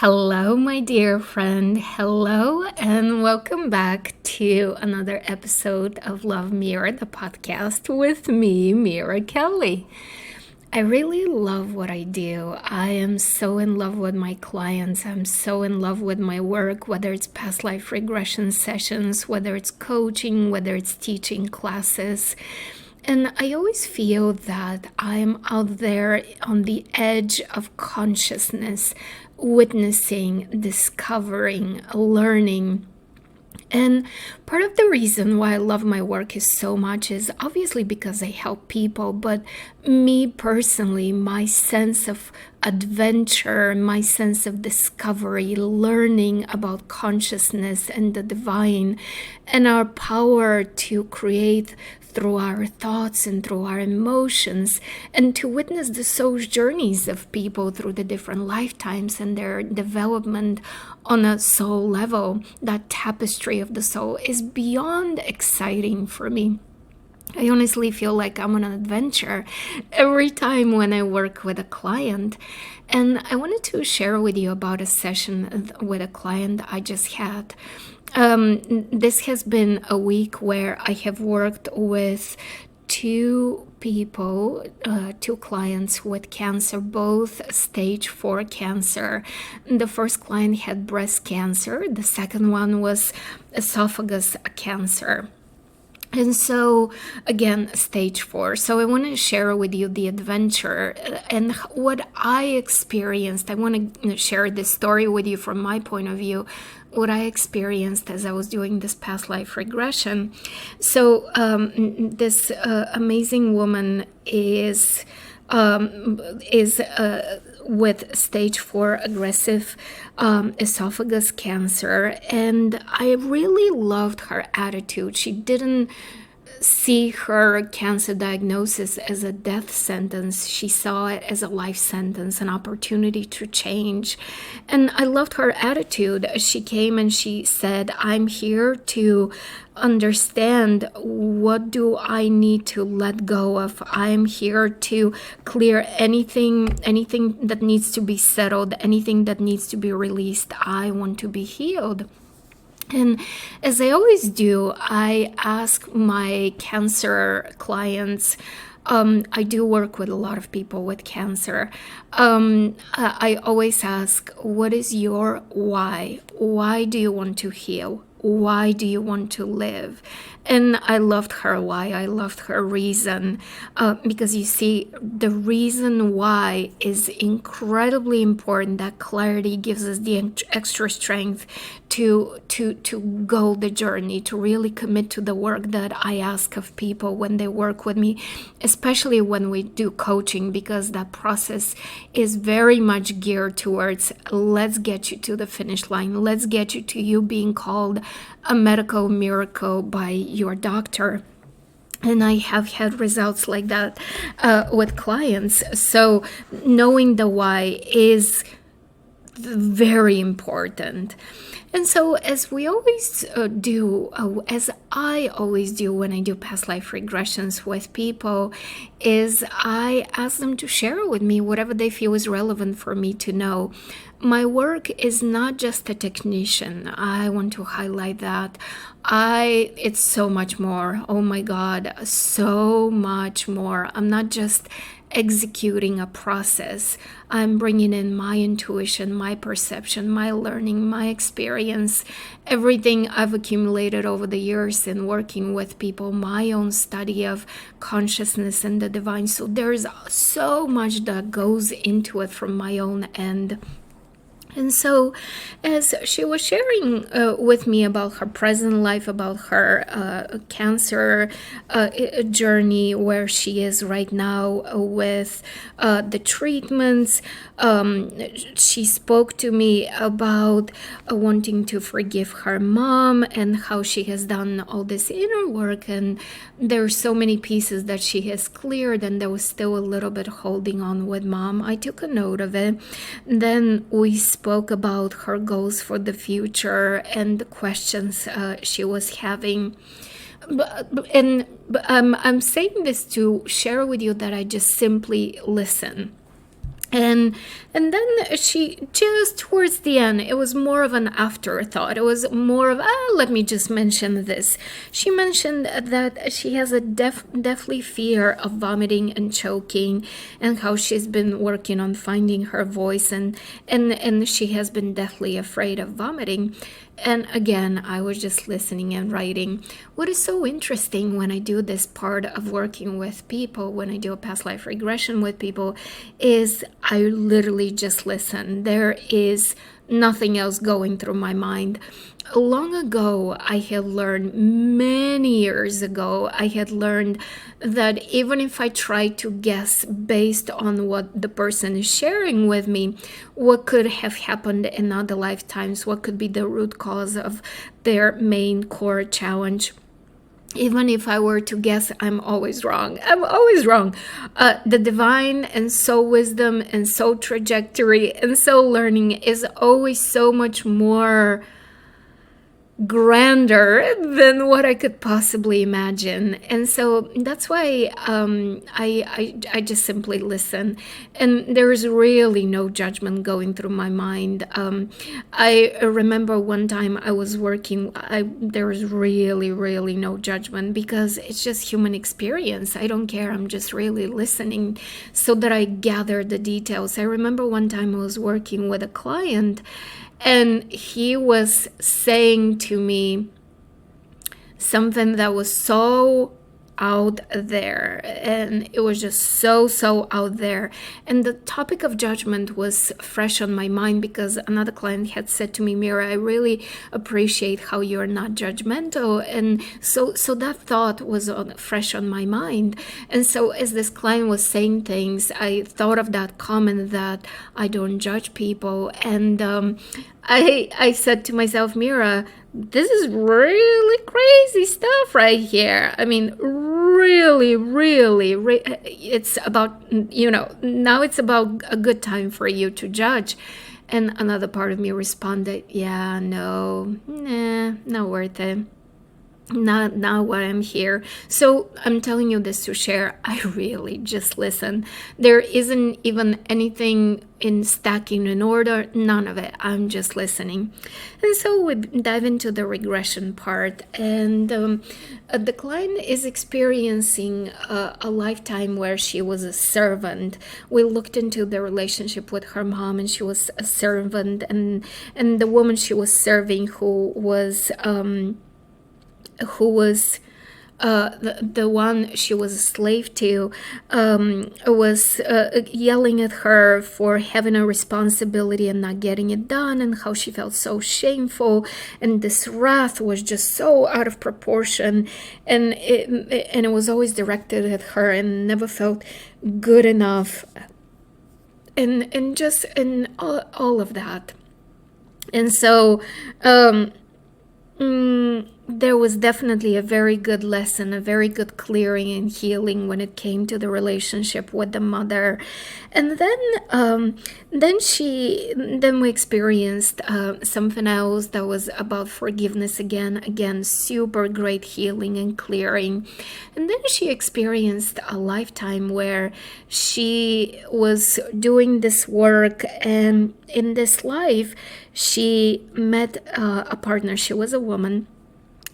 Hello, my dear friend. Hello, and welcome back to another episode of Love Mirror, the podcast with me, Mira Kelly. I really love what I do. I am so in love with my clients. I'm so in love with my work, whether it's past life regression sessions, whether it's coaching, whether it's teaching classes. And I always feel that I'm out there on the edge of consciousness, witnessing, discovering, learning. And part of the reason why I love my work is so much is obviously because I help people, but me personally, my sense of adventure, my sense of discovery, learning about consciousness and the divine, and our power to create through our thoughts and through our emotions, and to witness the soul journeys of people through the different lifetimes and their development on a soul level. That tapestry of the soul is beyond exciting for me. I honestly feel like I'm on an adventure every time when I work with a client. And I wanted to share with you about a session with a client I just had. This has been a week where I have worked with two people, two clients with cancer, both stage 4 cancer. The first client had breast cancer. The second one was esophagus cancer. And so, again, stage 4. So I want to share with you the adventure and what I experienced. I want to share this story with you from my point of view, what I experienced as I was doing this past life regression. So this amazing woman is with stage 4 aggressive esophagus cancer, and I really loved her attitude. She didn't see her cancer diagnosis as a death sentence. She saw it as a life sentence, an opportunity to change. And I loved her attitude. She came and she said, I'm here to understand what do I need to let go of. I'm here to clear anything that needs to be settled, anything that needs to be released. I want to be healed. And as I always do, I ask my cancer clients, I do work with a lot of people with cancer. I always ask, what is your why? Why do you want to heal? Why do you want to live? And I loved her why. I loved her reason, because you see, the reason why is incredibly important. That clarity gives us the extra strength to go the journey, to really commit to the work that I ask of people when they work with me, especially when we do coaching, because that process is very much geared towards, let's get you to the finish line. Let's get you to you being called a medical miracle by your doctor. And I have had results like that with clients. So knowing the why is very important. And so, as we always do, as I always do when I do past life regressions with people, is I ask them to share with me whatever they feel is relevant for me to know. My work is not just a technician. I want to highlight that. It's so much more. Oh my God, so much more. I'm not just executing a process. I'm bringing in my intuition, my perception, my learning, my experience, everything I've accumulated over the years in working with people, my own study of consciousness and the divine. So there's so much that goes into it from my own end. And so, as she was sharing with me about her present life, about her cancer journey, where she is right now with the treatments, she spoke to me about wanting to forgive her mom and how she has done all this inner work. And there are so many pieces that she has cleared, and there was still a little bit holding on with mom. I took a note of it. Then we spoke about her goals for the future and the questions she was having. I'm saying this to share with you that I just simply listen. and then she, just towards the end, it was more of an afterthought. It was more of, let me just mention this. She mentioned that she has a deathly fear of vomiting and choking, and how she's been working on finding her voice, and she has been deathly afraid of vomiting. And again, I was just listening and writing. What is so interesting when I do this part of working with people, when I do a past life regression with people, is I literally just listen. There is nothing else going through my mind. Long ago, I had learned, many years ago, I had learned that even if I try to guess based on what the person is sharing with me, what could have happened in other lifetimes, what could be the root cause of their main core challenge, even if I were to guess, I'm always wrong. I'm always wrong. The divine and soul wisdom and soul trajectory and soul learning is always so much more grander than what I could possibly imagine. And so that's why I just simply listen, and there's really no judgment going through my mind. I remember one time I was working, there was really no judgment, because it's just human experience. I don't care. I'm just really listening so that I gather the details. I remember one time I was working with a client, and he was saying to me something that was so out there, and it was just so out there, and the topic of judgment was fresh on my mind, because another client had said to me, Mira, I really appreciate how you're not judgmental, and so that thought was fresh on my mind. And so as this client was saying things, I thought of that comment that I don't judge people, and I said to myself, Mira, this is really crazy stuff right here. I mean, really, it's about, now it's about a good time for you to judge. And another part of me responded, yeah, no, nah, not worth it. Not why I'm here. So I'm telling you this to share. I really just listen. There isn't even anything in stacking in order, none of it. I'm just listening. And so we dive into the regression part, and the client is experiencing a lifetime where she was a servant. We looked into the relationship with her mom, and she was a servant, and the woman she was serving, who was the one she was a slave to, was yelling at her for having a responsibility and not getting it done, and how she felt so shameful, and this wrath was just so out of proportion, and it was always directed at her, and never felt good enough, and just and all of that. And so there was definitely a very good lesson, a very good clearing and healing when it came to the relationship with the mother. And then we experienced something else that was about forgiveness again, super great healing and clearing. And then she experienced a lifetime where she was doing this work, and in this life she met a partner. She was a woman,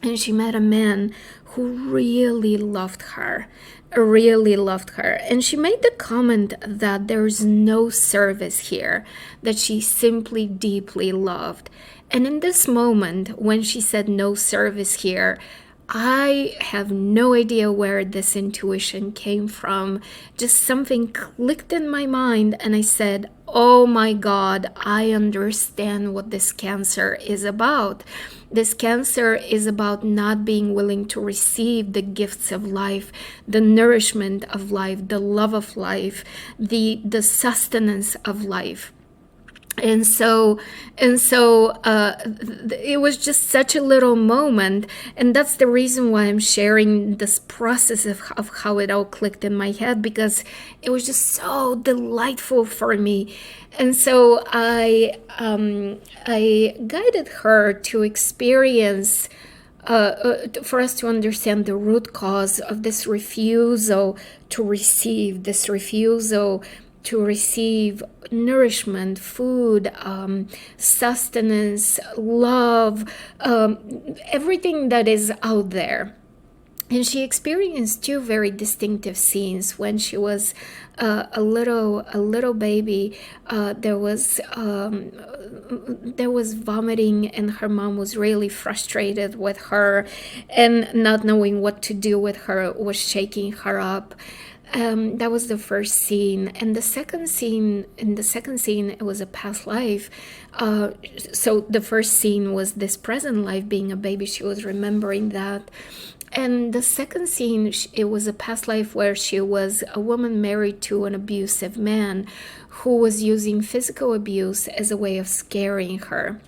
and she met a man who really loved her, and she made the comment that there's no service here, that she simply deeply loved. And in this moment, when she said no service here, I have no idea where this intuition came from. Just something clicked in my mind, and I said, oh my God, I understand what this Cancer is about. This Cancer is about not being willing to receive the gifts of life, the nourishment of life, the love of life, the sustenance of life. And so it was just such a little moment, and that's the reason why I'm sharing this process of how it all clicked in my head, because it was just so delightful for me. And so I guided her to experience, for us to understand the root cause of this refusal to receive, this refusal to receive nourishment, food, sustenance, love, everything that is out there. And she experienced two very distinctive scenes when she was a little baby. There was vomiting, and her mom was really frustrated with her, and not knowing what to do with her, was shaking her up. That was the first scene, and the second scene. In the second scene, it was a past life. So the first scene was this present life, being a baby. She was remembering that. And the second scene, it was a past life where she was a woman married to an abusive man who was using physical abuse as a way of scaring her.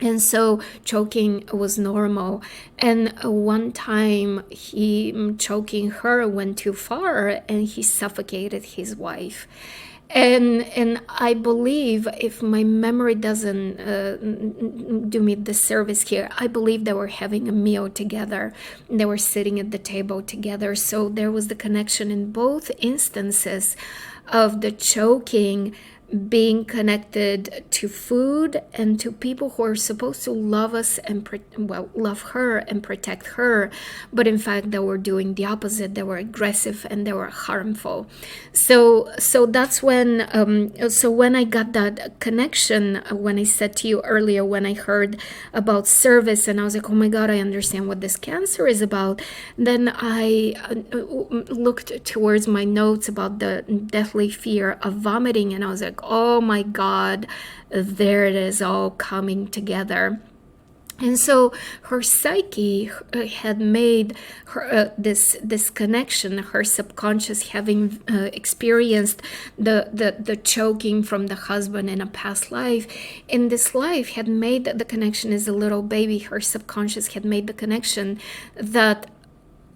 And so choking was normal. And one time he choking her went too far, and he suffocated his wife. And I believe, if my memory doesn't do me the service here, I believe they were having a meal together. They were sitting at the table together. So there was the connection in both instances of the choking being connected to food and to people who are supposed to love us and love her and protect her, but in fact they were doing the opposite. They were aggressive and they were harmful. So that's when when I got that connection, when I said to you earlier, when I heard about service, and I was like, oh my God, I understand what this cancer is about. Then I looked towards my notes about the deathly fear of vomiting, and I was like, oh my God, there it is, all coming together. And so her psyche had made her this connection, her subconscious, having experienced the choking from the husband in a past life. In this life, had made the connection as a little baby. Her subconscious had made the connection that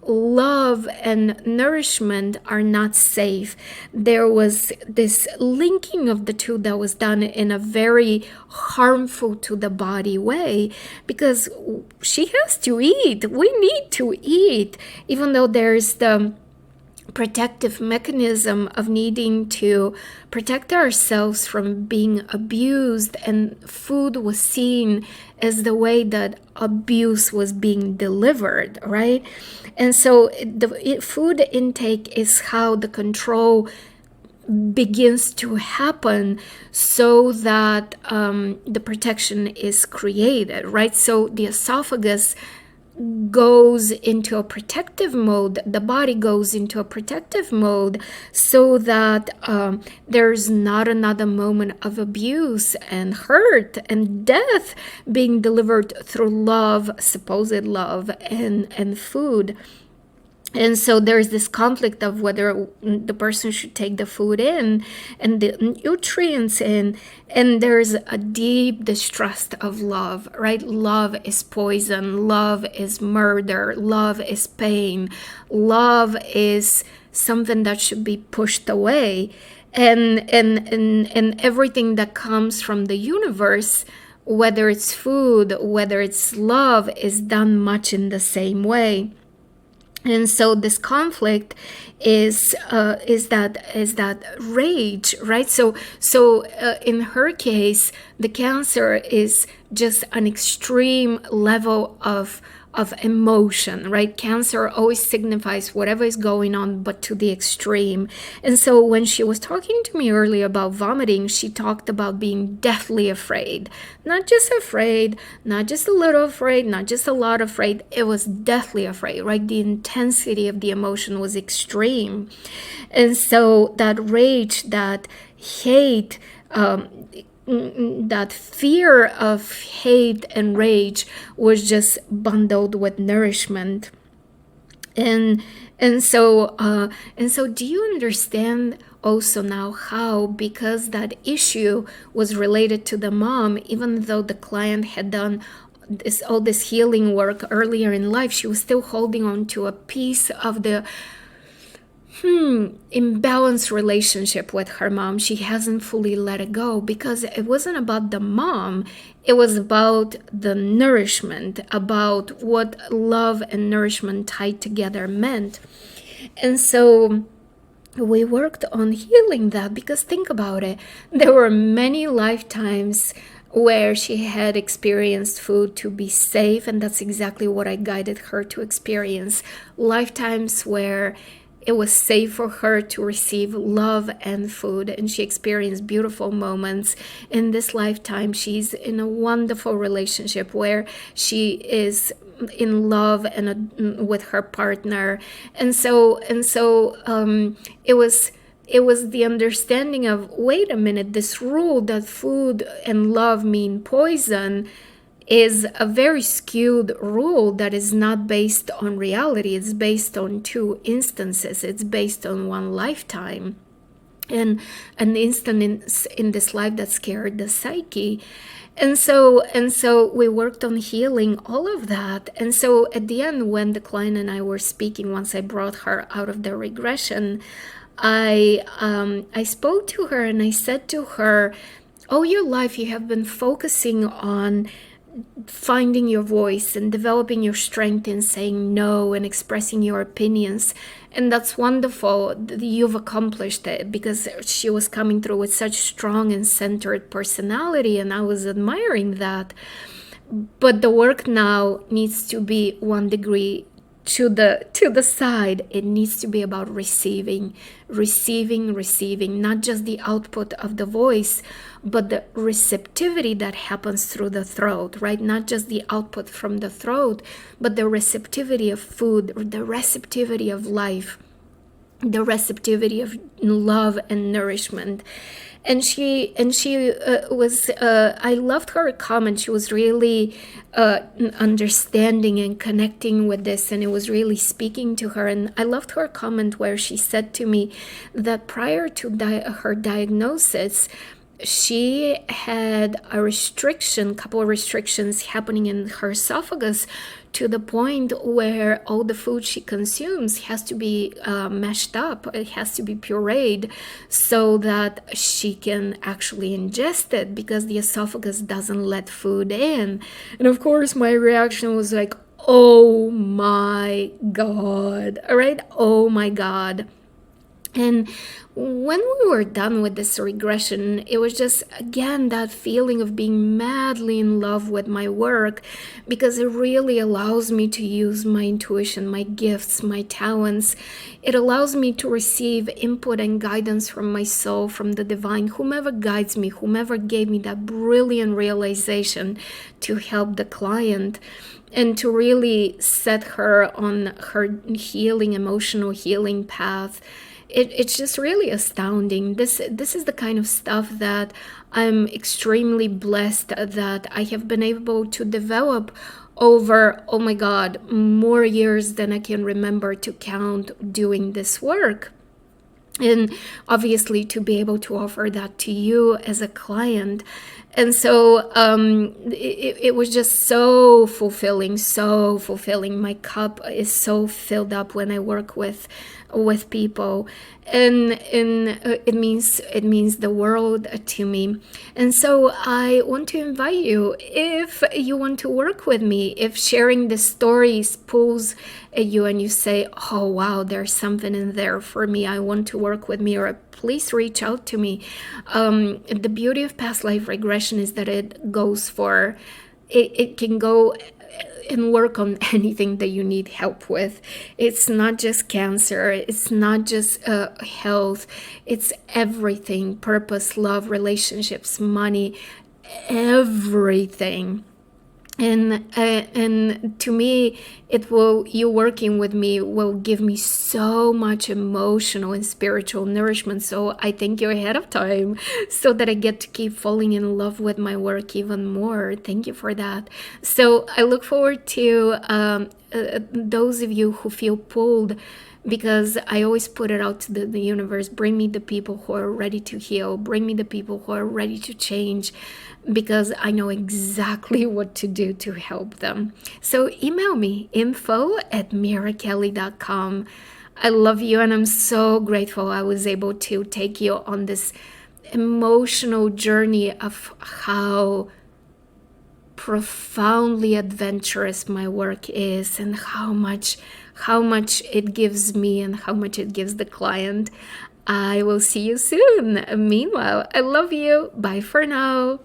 love and nourishment are not safe. There was this linking of the two that was done in a very harmful to the body way, because she has to eat. We need to eat, even though there's the protective mechanism of needing to protect ourselves from being abused, and food was seen as the way that abuse was being delivered, right? And so the food intake is how the control begins to happen, so that the protection is created, right? So the esophagus goes into a protective mode, the body goes into a protective mode, so that there's not another moment of abuse and hurt and death being delivered through love, supposed love, and food. And so there's this conflict of whether the person should take the food in and the nutrients in, and there's a deep distrust of love, right? Love is poison, love is murder, love is pain, love is something that should be pushed away. And everything that comes from the universe, whether it's food, whether it's love, is done much in the same way. And so this conflict is that rage, right? So in her case, the cancer is just an extreme level of emotion, right? Cancer always signifies whatever is going on, but to the extreme. And so when she was talking to me earlier about vomiting, she talked about being deathly afraid. Not just afraid, not just a little afraid, not just a lot afraid. It was deathly afraid, right? The intensity of the emotion was extreme. And so that rage, that hate, that fear of hate and rage was just bundled with nourishment. And so do you understand also now how, because that issue was related to the mom, even though the client had done all this healing work earlier in life, she was still holding on to a piece of the imbalanced relationship with her mom. She hasn't fully let it go, because it wasn't about the mom. It was about the nourishment, about what love and nourishment tied together meant. And so we worked on healing that, because think about it, there were many lifetimes where she had experienced food to be safe, and that's exactly what I guided her to experience. Lifetimes where it was safe for her to receive love and food, and she experienced beautiful moments. In this lifetime, she's in a wonderful relationship where she is in love and with her partner. And so it was the understanding of, wait a minute, this rule that food and love mean poison is a very skewed rule that is not based on reality. It's based on two instances. It's based on one lifetime and an instance in this life that scared the psyche. And so we worked on healing all of that. And so at the end, when the client and I were speaking, once I brought her out of the regression, I spoke to her and I said to her, all your life you have been focusing on finding your voice and developing your strength in saying no and expressing your opinions. And that's wonderful. You've accomplished it, because she was coming through with such strong and centered personality, and I was admiring that. But the work now needs to be 1 degree to the side. It needs to be about receiving, not just the output of the voice, but the receptivity that happens through the throat, right? Not just the output from the throat, but the receptivity of food, the receptivity of life, the receptivity of love and nourishment. And she was I loved her comment. She was really understanding and connecting with this, and it was really speaking to her. And I loved her comment where she said to me that prior to her diagnosis, she had a couple of restrictions happening in her esophagus, to the point where all the food she consumes has to be mashed up. It has to be pureed so that she can actually ingest it, because the esophagus doesn't let food in. And of course, my reaction was like, oh my God, all right? Oh my God. And when we were done with this regression, it was just, again, that feeling of being madly in love with my work, because it really allows me to use my intuition, my gifts, my talents. It allows me to receive input and guidance from my soul, from the divine, whomever guides me, whomever gave me that brilliant realization to help the client, and to really set her on her healing, emotional healing path. It's just really astounding. This is the kind of stuff that I'm extremely blessed that I have been able to develop over, oh my God, more years than I can remember to count doing this work. And obviously to be able to offer that to you as a client. And so it was just so fulfilling. My cup is so filled up when I work with people, and it means the world to me. And so I want to invite you, if you want to work with me, if sharing the stories pulls at you and you say, oh wow, there's something in there for me, I want to work with me, or please reach out to me. The beauty of past life regression is that it goes for, it can go and work on anything that you need help with. It's not just cancer, it's not just health, it's everything: purpose, love, relationships, money, everything. And to me, you working with me will give me so much emotional and spiritual nourishment. So I thank you ahead of time, so that I get to keep falling in love with my work even more. Thank you for that. So I look forward to those of you who feel pulled, because I always put it out to the universe. Bring me the people who are ready to heal. Bring me the people who are ready to change, because I know exactly what to do to help them. So email me, info@mirakelly.com. I love you, and I'm so grateful I was able to take you on this emotional journey of how profoundly adventurous my work is, and how much it gives me and how much it gives the client. I will see you soon. Meanwhile, I love you. Bye for now.